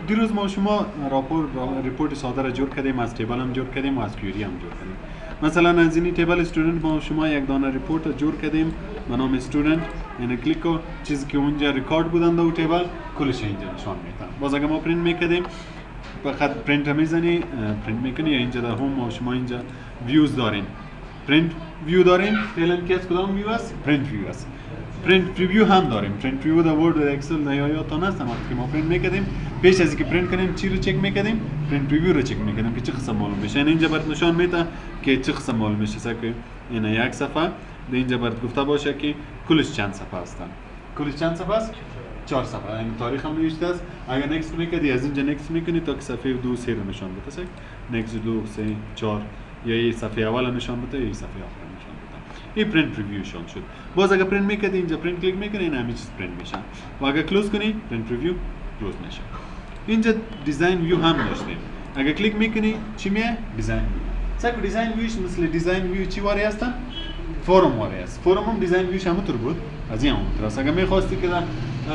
دیروز ما شما ریپورت ساده را جور کردیم، از تیبل هم جور کردیم و از کیوری هم جور کردیم. مثلا از این تیبل استودنت ما شما یک دانه ریپورت را جور کردیم به نام استودنت، یعنی کلیک کو چیزی که اونجا ریکارد بودن در تیبل کلش اینجا نشان میدن. باز اگه ما پرینت میکردیم فقط پرینت میزنی، پرینت میکنی، یا اینجا در هوم ما شما اینجا ویوز دارین، پرینت ویو داریم. فعلا که از کدام ویو است؟ پرینت ویو است. پرینت پریویو هم داریم. پرینت پریویو در ورد و اکسل نیایاتون هست. وقتی که ما پرینت میکردیم پیش از اینکه پرینت کنیم چی رو چک میکردیم؟ پرینت پریویو رو چک میکردیم که چه قسم معلوم بشه. یعنی اینجا برات نشان میده که چه قسم معلوم میشه. که این یک صفحه ده اینجا برات گفته باشه که کلش چند صفحه هستن. کلش چند صفحه است؟ 4 صفحه. این تاریخ هم نوشته است. اگر نکست میکردی از اینجا نکست میکنی تا که صفحه 2 3 رو نشان بده. نکست 2 3 4 یا این صفحه اول نشان بده یا این صفحه آخر نشان بده. این پرینت پریویو شون شد. باز اگر پرینت میکردی اینجا پرینت کلیک میکنی این همین چیز پرینت میشه. و اگر کلوز کنی پرینت پریویو کلوز میشه. اینجا دیزاین ویو هم داشتیم. اگر کلیک میکنی چی میه؟ دیزاین ویو. دیزاین ویوش مثل دیزاین ویو چی واری هستن؟ فورم واری است. فورم هم دیزاین ویوش همونطور بود. از این همونطور است. اگر میخواستی که در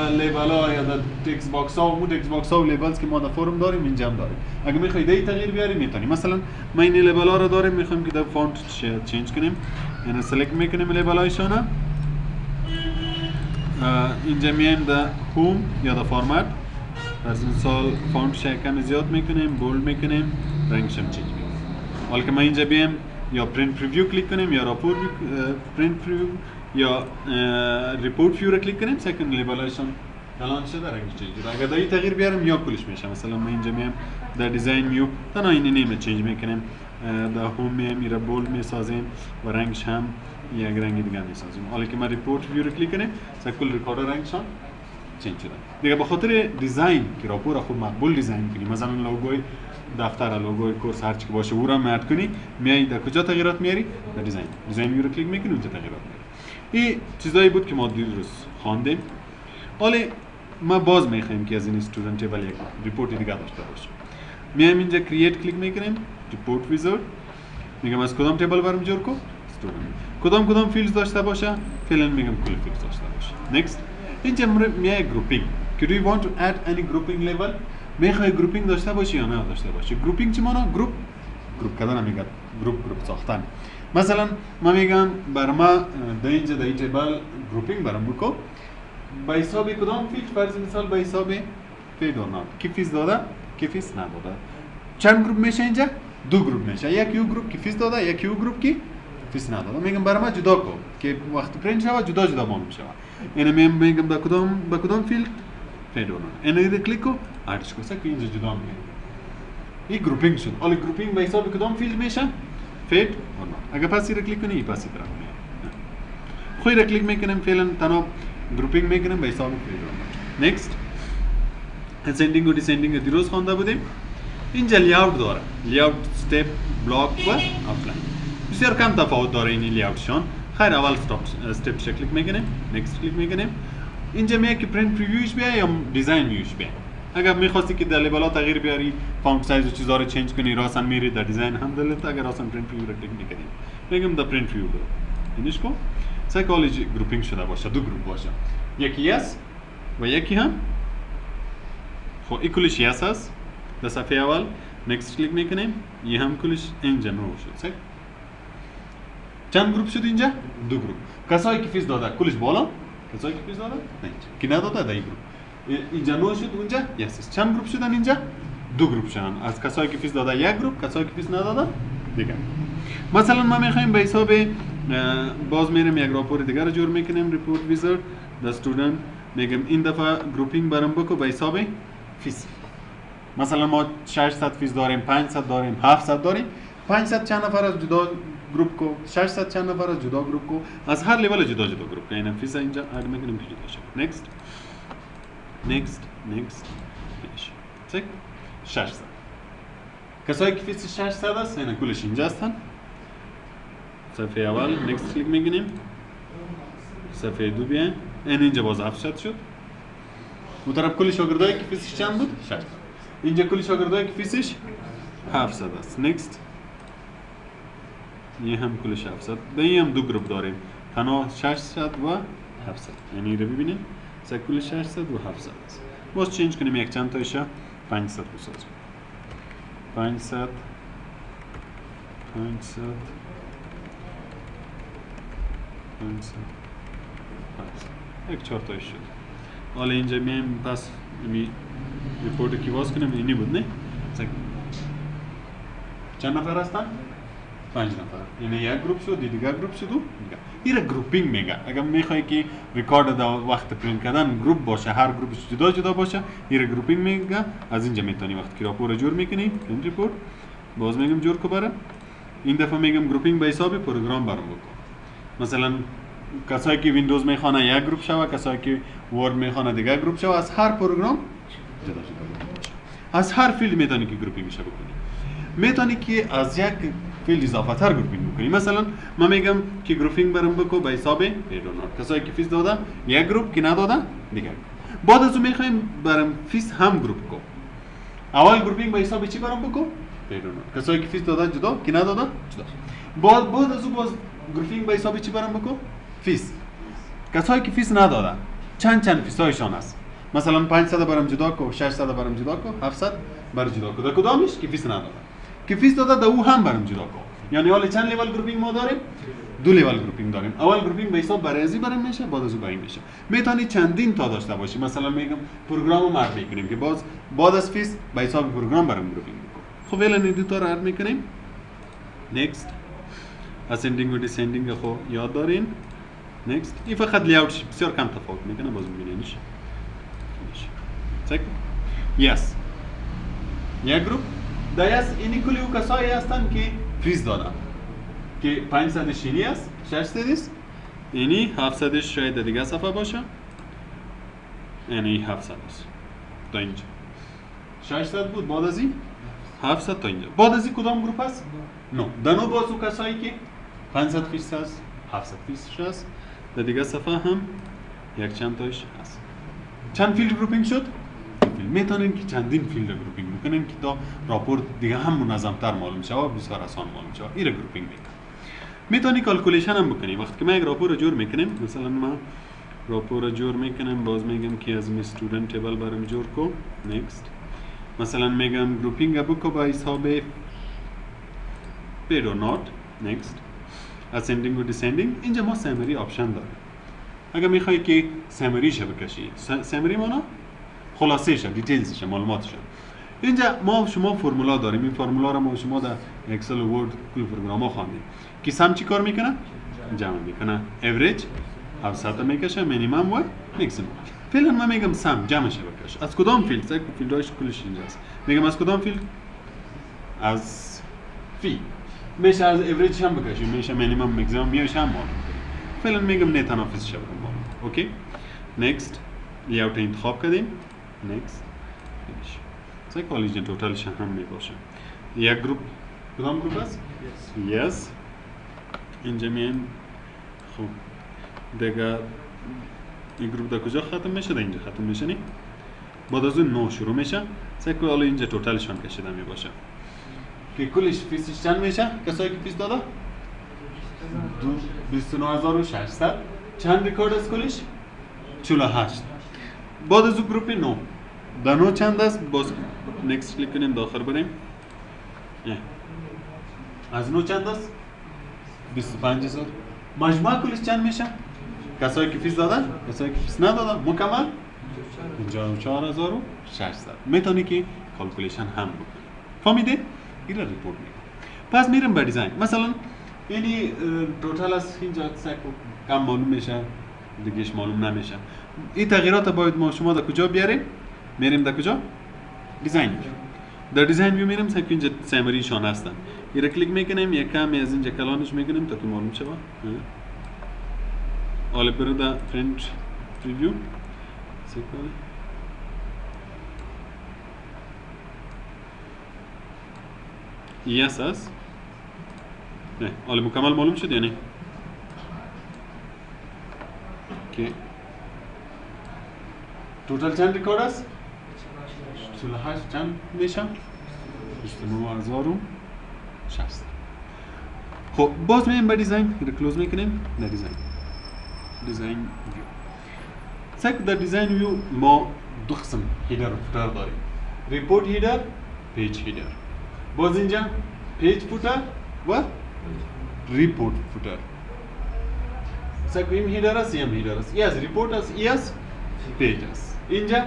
لیبل ها یا در تکست باکس ها و تکست باکس ها و لیبلز که ما در فورم داریم اینجا هم داریم. اگر میخوای دی تغییر بیاری میتونی. مثلا ما این لیبل ها رو داریم میخوایم که در فونت چینج کنیم. یعنی سلکت میکنیم لیبل هایشون. اینجا میایم در هوم یا در فورمت. از مثال فونتش کمی زیاد میکنیم، بولد میکنیم، رنگش هم چینج میکنیم. حالا که ما اینجا بیایم یا پرینت پریویو کلیک کنیم یا راپورت پرینت پریویو یا ریپورت ویو رو کلیک کنیم سکند لیبلشون الان شده رنگش چینج شده. اگر دایی تغییر بیارم یا کلش میشه. مثلا ما اینجا میام در دیزاین ویو تنها این نیم چینج میکنیم، در هوم میام میره بولد میسازیم و رنگش هم یک رنگ دیگه میسازیم. حالا که ما ریپورت ویو رو کلیک کنیم کل ریکورد رنگشون چینج شده. دیگه به خاطر دیزاین که راپور خود مقبول دیزاین کنیم، مثلا لوگوی دفتر، لوگوی کورس هر چی که باشه او را مرد کنی، میای در کجا تغییرات میاری؟ در دیزاین ویو رو کلیک میکنی اونجا تغییرات میاری. این چیزایی بود که ما دیروز خواندیم. حالا ما باز میخوایم که از این استودنت تیبل یک ریپورت دیگه داشته باشیم. میایم اینجا کرییت کلیک میکنیم، ریپورت ویزارد، میگم از کدام تیبل برام جور کو؟ استودنت. کدام فیلدز داشته باشه؟ فعلا میگم کل فیلدز داشته باشه. نکست. اینجا میای گروپینگ. Do you want to add any grouping level؟ میخوای گروپینگ داشته باشی یا نه داشته باشی؟ گروپینگ چی معنی؟ گروپ کردن میگه، گروپ ساختن. مثلا ما میگم بر ما در اینجا در تیبل گروپینگ برام بکو به حساب کدام فیلد؟ فرض مثال به حساب فیلد اور نات. کی فیس داده؟ کی فیس نداده. چند گروپ میشه اینجا؟ 2 گروپ میشه. یک یو گروپ کی فیس داده، یک یو گروپ کی فیس نداده. میگم بر ما جدا کو که وقتی پرینت شود جدا معلوم شود. یعنی میگم به کدام فیلد؟ فیلد اور نات. اینو کلیک کو ادش کو که اینجا جدا میشه. این گروپینگ شد. حالا گروپینگ به حساب کدام فیلد میشه؟ فیلد اور نات. اگر پاسی را کلیک کنی پاسی طرف میاد. خوی را کلیک میکنیم فعلا تنها گروپینگ میکنیم به حساب فیلد اور نات. نکست. اسندینگ و دیسندینگ دیروز خوانده بودیم. اینجا لیاوت داره. لیاوت استپ، بلاک و آوتلاین. بسیار کم تفاوت داره این لیاوتشون. خیر اول استپ کلیک میکنیم، نکست کلیک میکنیم. اینجا میگه که پرینت پریویوش بیای یا دیزاین ویوش بیای. اگر می‌خواستی که در لیبل ها تغییر بیاری، فونت سایز و چیزا رو چنج کنی، راسن میری در دیزاین هم دلت. اگر راسن پرینت پریویو رو کلیک می‌کنی میگم در پرینت پریویو برو. اینش کو سایکولوژی گروپینگ شده باشه، 2 گروپ باشه. یکی یس و یکی هم خب کلش یس است. در صفحه اول نکست کلیک می‌کنیم، یه هم کلش اینجا نو شد. چند گروپ شد اینجا؟ 2 گروپ. کسایی که فیس داده کلش بالا، کسایی که فیس داده نه. کی نداده در گروپ. اینجا نو شد اونجا یس. چند گروپ شدن اینجا؟ 2 گروپ شدن. از کسایی که فیس داده یک گروپ، کسایی که فیس نداده دیگه. مثلا ما میخوایم به حساب باز میریم یک راپور دیگه رو جور میکنیم، ریپورت ویزارد در استودنت. میگم این دفعه گروپینگ برام بکو به حساب فیس. مثلا ما 600 فیس داریم، 500 داریم، 700 داریم. 500 چند نفر از جدا گروپ کو، 600 چند نفر از جدا گروپ کو، از هر لیول جدا گروپ کو. این فیس اینجا اد میکنیم که جدا شه. نکست فینیش. چک 600. کسایی که فیس 600 است اینا کلش اینجا هستن. صفحه اول نکست کلیک میکنیم، صفحه 2 بیاین، این اینجا باز 700 شد. اون طرف کل شاگردایی که فیسش چند بود؟ 600. اینجا کل شاگردایی که فیسش 700 است. نکست. یه هم کلش 700. به این هم 2 گروپ داریم، تنها 600 و 700. یعنی رو ببینید کل 600 و 700 است. باز چینج کنیم یک چند تایشه 500 بسازیم 500 یک 4 تایش شد. حالا اینجا میایم پس ریپورت کی باز کنیم اینی بود نه چند نفر هستن 5 نفر یعنی یک گروپ شد دیگه گروپ شد این گروپینگ میگه. اگر میخوای که ریکارد در وقت پرینت کردن گروپ باشه هر گروپش جدا جدا باشه این گروپینگ میگه. از اینجا میتونی وقتی که راپور جور میکنی این ریپورت باز میگم جور کو برام این دفعه میگم گروپینگ به حساب پروگرام برام بکن. مثلا کسایی که ویندوز میخوانه یک گروپ شوه کسایی که ورد میخوانه دیگه گروپ شوه از هر پروگرام جدا جدا باشه. از هر فیلد میتونی که گروپینگ میشه بکنی. میتونی که از یک فیلد اضافه تر گروپینگ بکنی. مثلا من میگم که گروپینگ برام بکو به حساب پیدونات کسایی که فیس داده یک گروپ که نداده دیگه. بعد از اون میخوایم برام فیس هم گروپ کو. اول گروپینگ به حساب چی برام بکو پیدونات کسایی که فیس داده جدا که نداده جدا. بعد از اون باز گروپینگ به حساب چی برام بکو فیس کسایی که فیس نداده چند فیسایشان است. مثلا 500 برام جدا کو 600 برام جدا کو 700 برام جدا کو. در کدامش که فیس نداده که فیس داده در او هم برام جدا کو. یعنی حالا چند لیول گروپینگ ما داریم 2 لیول گروپینگ داریم. اول گروپینگ به حساب برازی برام میشه بعد از اون باین میشه. میتونی چندین تا داشته باشی. مثلا میگم پروگرامو مرد میکنیم که باز بعد از فیس به حساب پروگرام برام گروپینگ میکنه. خب فعلا این دو تا رو اد میکنیم. نکست اسندینگ و دیسندینگ خو یاد دارین. نکست این فقط لیاوتش بسیار کم تفاوت میکنه باز میبینینش. چک یس یک گروپ دایس اینی کلی او کسایی هستن که فیس دادن که 500 شینی است 600 است اینی 700 شاید دیگه صفحه باشه یعنی 700 است تا اینجا 600 بود بعد از این 700 تا اینجا. بعد از این کدام گروپ است؟ نو دانو باز او کسایی که 500 فیس است 700 فیس است در دیگه صفحه هم یک چند تایش هست. چند فیلد گروپینگ شد؟ میتونین که چندین فیلد گروپینگ بکنین که تا راپور دیگه هم منظم‌تر معلوم شه و بسیار آسان معلوم شه. این گروپینگ میکنه. میتونی کالکولیشن هم بکنی. وقتی که ما یک راپور جور میکنیم مثلا ما راپور جور میکنم باز میگم که از می استودنت تیبل برام جور کو نکست مثلا میگم گروپینگ بکو با حساب پید و نوت نکست اسندینگ و دیسندینگ. اینجا ما سمری آپشن داریم. اگر میخوای که سمری شه بکشی سمری مانا خلاصه شه دیتیلز شه معلومات شه. اینجا ما شما فرمولا داریم. این فرمولا رو ما شما در اکسل و ورد کل پروگرام ها خواندیم که سم چی کار میکنه جمع میکنه اوریج 700 میکشه مینیمم و ماکسیمم. فعلا من میگم سم جمع شه بکش. از کدام فیلد یک فیلداش کلش اینجاست. میگم از کدام فیلد از فی میشه از اوریج هم بکشیم میشه مینیمم ماکسیمم میشه هم معلوم کنیم. فعلا میگم نه تنافس شه بکنم اوکی نکست لیاوت انتخاب کردیم نکست سایکولوژی توتالش هم میباشه. یک گروپ کدام گروپ است؟ یس اینجا میایم خب دیگه این گروپ در کجا ختم میشه؟ در اینجا ختم میشه نی؟ بعد از اون نو شروع میشه سایکولوژی اینجا توتالشان کشیده میباشه که کلش فیسش چند میشه؟ کسایی که فیس داده؟ 29600 چند ریکارد از کلش؟ 48. بعد از اون گروپ نو در نو چند است؟ باز نکست کلیک کنیم داخل بریم از نو چند است؟ 25000 مجموع کلش چند میشه؟ کسایی که فیس دادن؟ کسایی که فیس ندادن مکمل؟ 54600 میتونی که کالکولیشن هم بکنی. فهمیده؟ این را ریپورت میکنم. پس میرم به دیزاین. مثلا یعنی توتال از اینجا کم معلوم میشه دیگهش معلوم نمیشه. این تغییرات باید ما شما در کجا بیاریم؟ میریم در کجا؟ دیزاین. در دیزاین ویو میریم که اینجا سمری شان هستن. این را کلیک میکنیم یک کمی از اینجا کلانش میکنیم تا که معلوم شه. حالا برو در پرینت پریویو. یس است. نه حالا مکمل معلوم شد یا نه؟ که توتال چند ریکارد است؟ 48 چند میشه؟ 29600. خب باز میایم به دیزاین رو کلوز میکنیم در دیزاین ویو. در دیزاین ویو ما دو قسم هیدر و فوتر داریم. ریپورت هیدر، پیج هیدر. باز اینجا پیج فوتر و ریپورت فوتر. سکویم هیدر است، یم هیدر است. ای از ریپورت است، ای از پیج است. اینجا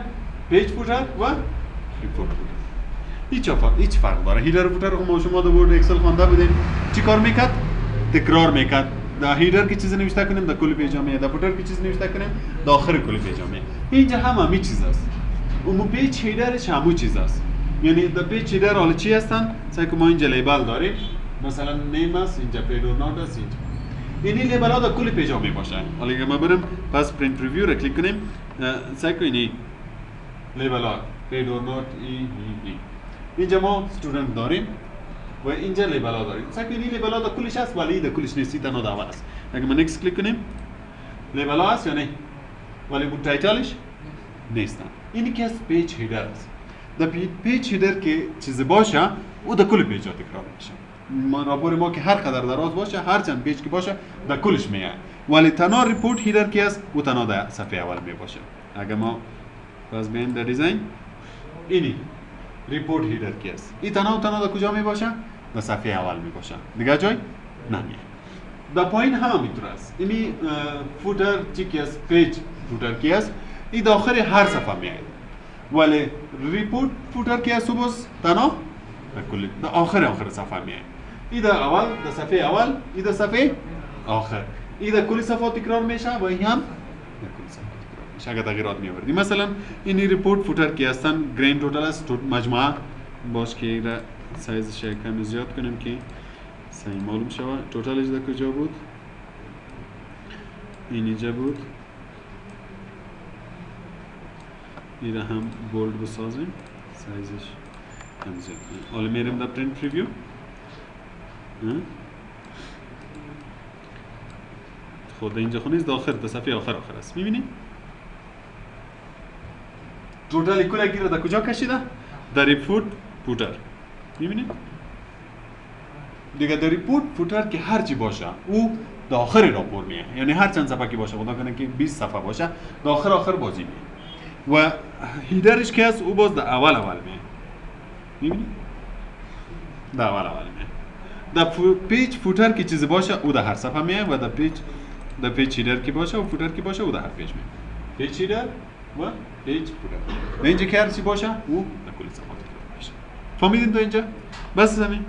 پیج فوتر و ریپورت فوتر. هیچ فرق داره. هیدر فوتر رو ما شما در ورد اکسل خوانده بودیم. چی کار میکرد؟ تکرار میکرد. در هیدر کی چیز نوشته کنیم در کل پیج میاد، در فوتر کی چیز نوشته کنیم در آخر کل پیج میاد. اینجا همین چیز است. اون پیج هیدرش همون چیز است. یعنی در پیج هیدر حالا چی هستن؟ سعی کنیم ما اینجا لیبل داریم. مثلا نیم است، اینجا پیدورنات است اینجا. این لیبل ها در کل پیج ها می باشه. حالا اگه ما بریم پس پرینت پریویو را کلیک کنیم، سعی کنیم لیبل ها پیدورنات ای. اینجا ما استودنت داریم و اینجا لیبل ها داریم. سعی کنیم لیبل ها در کلش هست ولی در کلش نیست، تنها در اول است. اگه ما نیکس کلیک کنیم لیبل ها هست یا نه؟ ولی بود تایتلش نیستن. اینی که از پیج هیدر است. در پیج هیدر که چیز باشه او در کل پیج ها تکرار میشه. راپور ما که هر قدر دراز باشه، هر چند پیج که باشه در کلش میاد. ولی تنها ریپورت هیدر که است او تنها در صفحه اول می باشه. اگه ما باز بیایم در دیزاین اینی ریپورت هیدر که است. این تنها در کجا می باشه؟ در صفحه اول می باشه. دیگه جای نمیاد. در پایین هم همینطور است. اینی فوتر چی که است؟ پیج فوتر که است. این داخل هر صفحه میاد. ولی ریپورت فوتر که است باز تنها در کل در آخر صفحه میاد. این در اول در صفحه اول، این در صفحه آخر. این در کل صفحه تکرار میشه و این هم در کل صفحه تکرار میشه. اگر تغییرات میآوردی مثلا این ریپورت فوتر که هستن گرین توتال است مجموعه باش که این سایزش کمی زیاد کنیم که صحیح معلوم شود. توتالش در کجا بود؟ این اینجا بود. این را هم بولد بسازیم سایزش کم زیاد کنیم. حالا میریم در پرینت پریویو. خود اینجا خونیست داخل در صفحه آخر است. میبینید؟ توتال کلگی را در کجا کشیده؟ در ریپورت فوتر. میبینید؟ دیگه در ریپورت فوتر که هر چی باشه او در آخر راپور میاد. یعنی هر چند صفحه که باشه، خدا کنه که 20 صفحه باشه در آخر بازی میاد. و هیدرش که هست او باز در اول میاد. میبینید؟ در اول میاد. در پیج فوتر که چیزی باشه او در هر صفحه میاد و در پیج هیدر که باشه و فوتر که باشه او در هر پیج میاد. پیج هیدر و پیج فوتر. و اینجا که هر چی باشه او در کل صفحات میشه. فهمیدین تو اینجا؟ بس زمین.